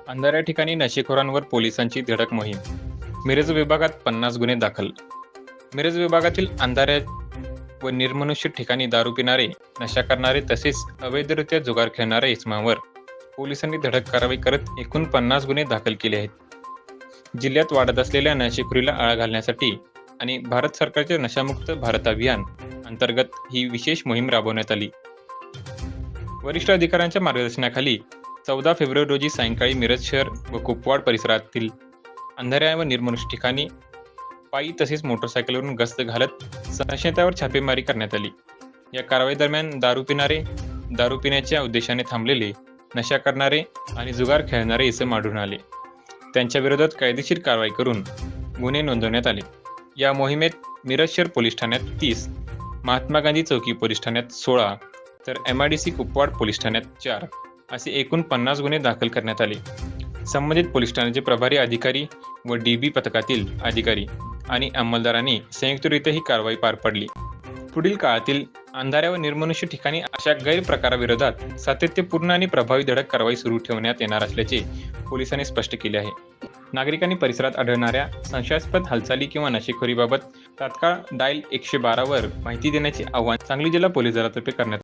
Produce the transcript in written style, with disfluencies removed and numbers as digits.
अंधाऱ्या ठिकाणी नशेखोरांवर पोलिसांची धडक मोहीम. मिरज विभागात 50 गुन्हे दाखल. मिरज विभागातील अंधाऱ्या व निर्मनुष्य ठिकाणी दारू पिणारे, नशा करणारे तसेच अवैधरित्या जुगार खेळणाऱ्या इसमांवर पोलिसांनी धडक कारवाई करत एकूण 50 गुन्हे दाखल केले आहेत. जिल्ह्यात वाढत असलेल्या नशेखोरीला आळा घालण्यासाठी आणि भारत सरकारचे नशामुक्त भारत अभियान अंतर्गत ही विशेष मोहीम राबवण्यात आली. वरिष्ठ अधिकाऱ्यांच्या मार्गदर्शनाखाली 14 फेब्रुवारी रोजी सायंकाळी मिरज शहर व कुपवाड परिसरातील अंधाऱ्या व निर्मनुष्य ठिकाणी पायी तसेच मोटरसायकलवरून गस्त घालत संशयितावर छापेमारी करण्यात आली. या कारवाई दरम्यान दारू पिणारे, दारू पिण्याच्या उद्देशाने थांबलेले, नशा करणारे आणि जुगार खेळणारे इसम आढळून आले. त्यांच्या विरोधात कायदेशीर कारवाई करून गुन्हे नोंदवण्यात आले. या मोहिमेत मिरज शहर पोलीस ठाण्यात 30, महात्मा गांधी चौकी पोलीस ठाण्यात 16 तर MIDC कुपवाड पोलीस ठाण्यात 4 असे एकूण 50 गुन्हे दाखल करण्यात आले. संबंधित पोलीस ठाण्याचे प्रभारी अधिकारी व DB पथकातील अधिकारी आणि अंमलदारांनी संयुक्तरित्या ही कारवाई पार पाडली. पुढील काळातील अंधाऱ्या व निर्मनुष्य ठिकाणी अशा गैरप्रकाराविरोधात सातत्यपूर्ण आणि प्रभावी धडक कारवाई सुरू ठेवण्यात येणार असल्याचे पोलिसांनी स्पष्ट केले आहे. नागरिकांनी परिसरात आढळणाऱ्या संशयास्पद हालचाली किंवा नशेखोरीबाबत तात्काळ डायल 112 वर माहिती देण्याचे आवाहन सांगली जिल्हा पोलीस दलातर्फे करण्यात